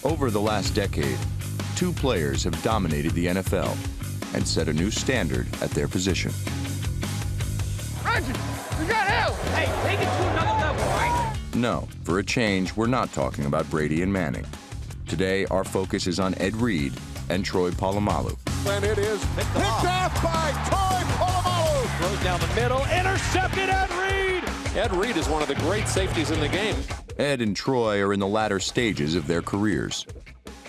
Over the last decade, two players have dominated the NFL and set a new standard at their position. Reggie, you got help! Hey, take it to another level, right? No, for a change, we're not talking about Brady and Manning. Today, our focus is on Ed Reed and Troy Polamalu. And it is picked off by Troy Polamalu. Throws down the middle, intercepted Ed Reed. Ed Reed is one of the great safeties in the game. Ed and Troy are in the latter stages of their careers.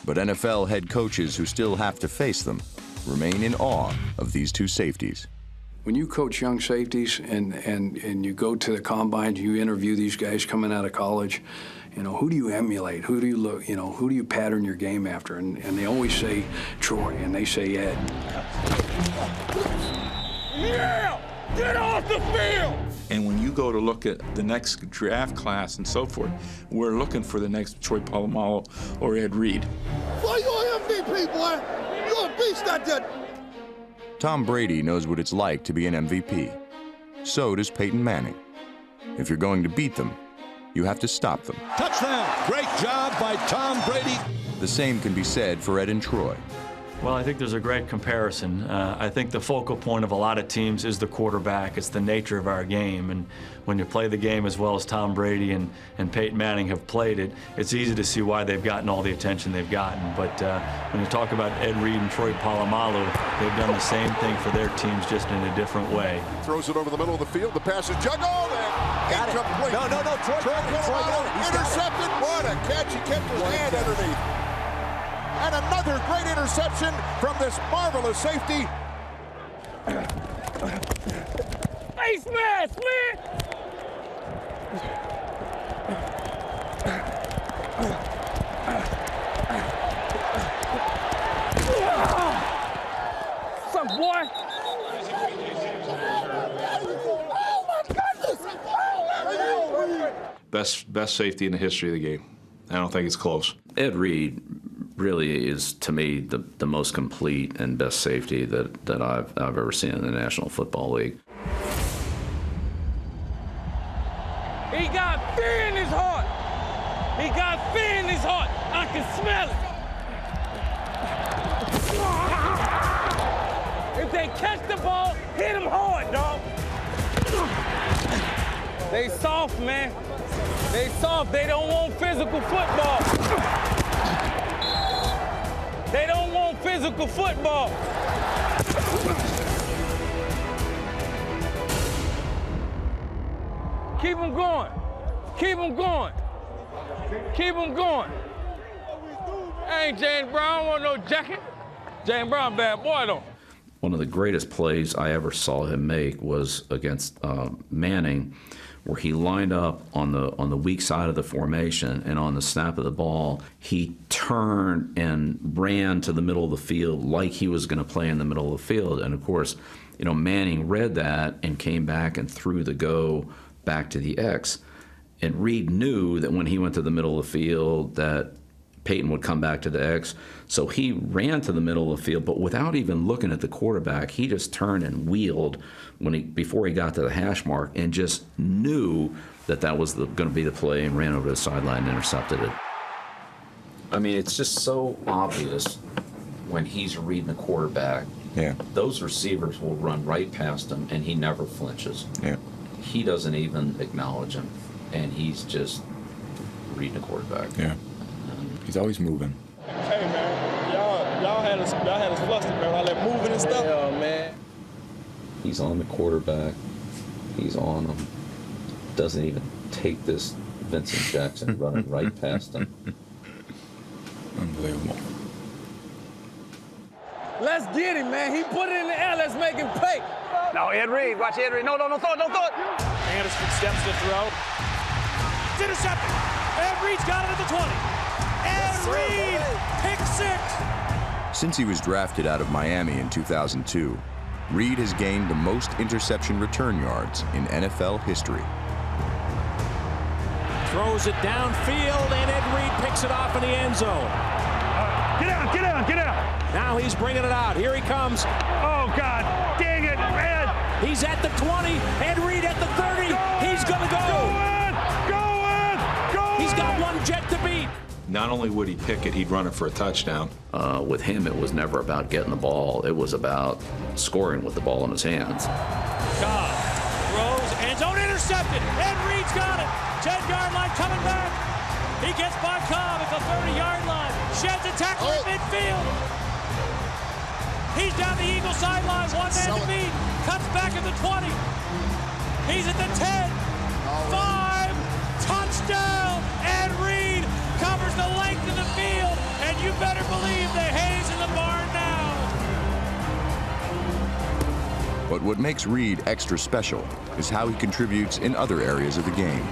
But NFL head coaches who still have to face them remain in awe of these two safeties. When you coach young safeties and you go to the combine, you interview these guys coming out of college, you know, who do you emulate? Who do you look, you know, who do you pattern your game after? And they always say Troy and they say Ed. Yeah! Get off the field! And when you go to look at the next draft class and so forth, we're looking for the next Troy Polamalu or Ed Reed. Boy, you're an MVP, boy. You're a beast out there. Tom Brady knows what it's like to be an MVP. So does Peyton Manning. If you're going to beat them, you have to stop them. Touchdown! Great job by Tom Brady. The same can be said for Ed and Troy. Well, I think there's a great comparison. I think the focal point of a lot of teams is the quarterback. It's the nature of our game. And when you play the game as well as Tom Brady and Peyton Manning have played it, it's easy to see why they've gotten all the attention they've gotten. But when you talk about Ed Reed and Troy Polamalu, they've done the same thing for their teams, just in a different way. Throws it over the middle of the field. The pass is juggled and incomplete. No. Troy Polamalu intercepted. What a catch. He kept his hand underneath. And another great interception from this marvelous safety. Face mask, man! What's up, boy? Oh, my goodness! Best safety in the history of the game. I don't think it's close. Ed Reed really is, to me, the most complete and best safety that I've ever seen in the National Football League. He got fear in his heart. He got fear in his heart. I can smell it. If they catch the ball, hit him hard, dog. They soft, man. They soft. They don't want physical football. They don't want physical football. Keep them going. Keep them going. Keep them going. I ain't James Brown. I don't want no jacket. James Brown, bad boy, though. One of the greatest plays I ever saw him make was against Manning, where he lined up on the weak side of the formation, and on the snap of the ball, he turned and ran to the middle of the field like he was going to play in the middle of the field. And of course, you know, Manning read that and came back and threw the go back to the X. And Reed knew that when he went to the middle of the field that Peyton would come back to the X. So he ran to the middle of the field, but without even looking at the quarterback, he just turned and wheeled before he got to the hash mark, and just knew that was going to be the play, and ran over the sideline and intercepted it. I mean, it's just so obvious when he's reading the quarterback. Yeah. Those receivers will run right past him, and he never flinches. Yeah. He doesn't even acknowledge him, and he's just reading the quarterback. Yeah. He's always moving. Hey, man, y'all had us flustered, man. All that moving and stuff. Yeah, man. He's on the quarterback. He's on him. Doesn't even take this Vincent Jackson running right past him. Unbelievable. Let's get him, man. He put it in the air. Let's make him pay. No, Ed Reed. Watch Ed Reed. No, don't throw it. Anderson steps to throw. It's intercepted. Ed Reed's got it at the 20. Ed Reed, pick six. Since he was drafted out of Miami in 2002, Reed has gained the most interception return yards in NFL history. Throws it downfield, and Ed Reed picks it off in the end zone. Get out. Now he's bringing it out. Here he comes. Oh, God. Dang it, man. He's at the 20. Ed Reed at the 30. He's going to go. Go in. He's got one jet to beat. Not only would he pick it, he'd run it for a touchdown. With him, it was never about getting the ball. It was about scoring with the ball in his hands. Cobb throws, end zone intercepted. Ed Reed's got it. 10-yard line coming back. He gets by Cobb at the 30-yard line. Sheds a tackle at midfield. He's down the Eagle sideline, one man to beat. Cuts back at the 20. He's at the 10. 5, touchdown. Ed Reed covers the length of the field, and you better believe the hay's in the barn now. But what makes Reed extra special is how he contributes in other areas of the game.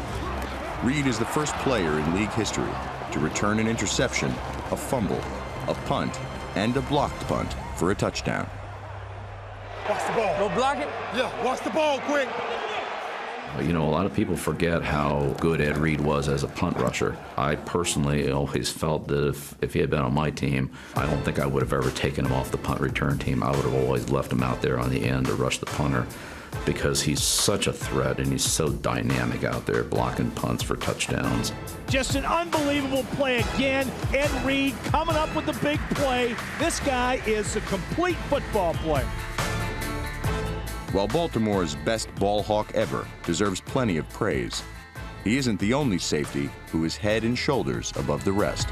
Reed is the first player in league history to return an interception, a fumble, a punt, and a blocked punt for a touchdown. Watch the ball. No blocking? Yeah, watch the ball quick. You know, a lot of people forget how good Ed Reed was as a punt rusher. I personally always felt that if he had been on my team, I don't think I would have ever taken him off the punt return team. I would have always left him out there on the end to rush the punter, because he's such a threat and he's so dynamic out there blocking punts for touchdowns. Just an unbelievable play again. Ed Reed coming up with the big play. This guy is a complete football player. While Baltimore's best ball hawk ever deserves plenty of praise, he isn't the only safety who is head and shoulders above the rest.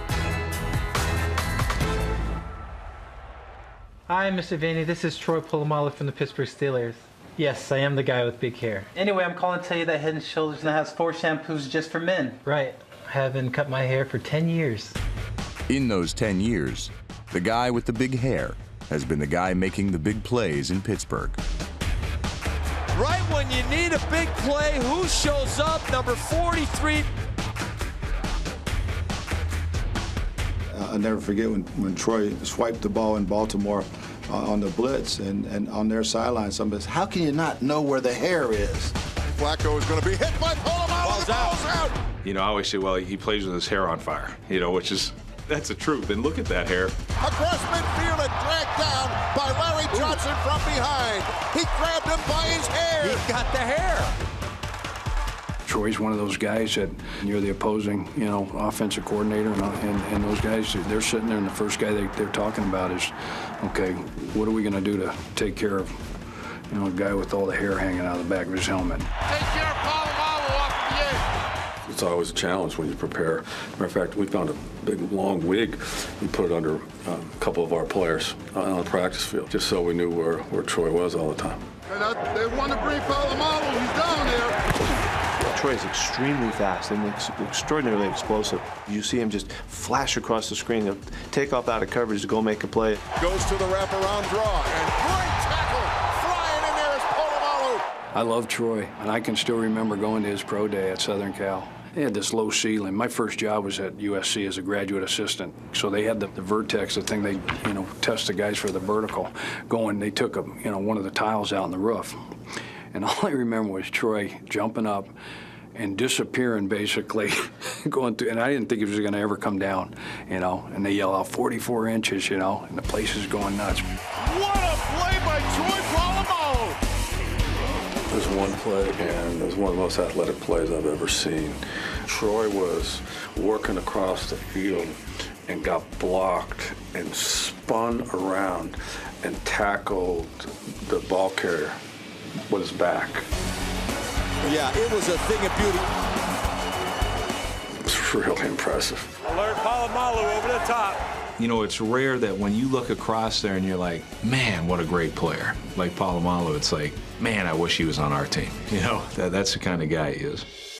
Hi, Mr. Vaney. This is Troy Polamalu from the Pittsburgh Steelers. Yes, I am the guy with big hair. Anyway, I'm calling to tell you that Head & Shoulders now has 4 shampoos just for men. Right. I haven't cut my hair for 10 years. In those 10 years, the guy with the big hair has been the guy making the big plays in Pittsburgh. Right when you need a big play, who shows up? Number 43. I'll never forget when Troy swiped the ball in Baltimore on the blitz, and on their sideline, somebody said, how can you not know where the hair is? Flacco is going to be hit by Polamalu. The ball's out. You know, I always say, well, he plays with his hair on fire, you know, that's the truth. And look at that hair. Across midfield and dragged down by Larry Johnson from behind. He grabbed him by his hair. He got the hair. Troy's one of those guys that you're the opposing, offensive coordinator, and those guys, they're sitting there, and the first guy they're talking about is, okay, what are we going to do to take care of, a guy with all the hair hanging out of the back of his helmet? Take care of Polamalu off the edge. It's always a challenge when you prepare. Matter of fact, we found a big, long wig. We put it under a couple of our players on the practice field, just so we knew where Troy was all the time. They want to bring Polamalu. He's down there. Troy is extremely fast and extraordinarily explosive. You see him just flash across the screen. He'll take off out of coverage to go make a play. Goes to the wraparound draw, and great tackle. Flying in there is Polamalu. I love Troy, and I can still remember going to his pro day at Southern Cal. They had this low ceiling. My first job was at USC as a graduate assistant. So they had the vertex, the thing they, test the guys for the vertical. They took one of the tiles out in the roof. And all I remember was Troy jumping up and disappearing, basically, going through, and I didn't think it was going to ever come down, and they yell out 44 inches, and the place is going nuts. What a play by Troy Polamalu! There's one play, and it was one of the most athletic plays I've ever seen. Troy was working across the field and got blocked and spun around and tackled the ball carrier with his back. Yeah, it was a thing of beauty. It's really impressive. Alert Polamalu over the top. It's rare that when you look across there and you're like, man, what a great player. Like Polamalu, it's like, man, I wish he was on our team. That's the kind of guy he is.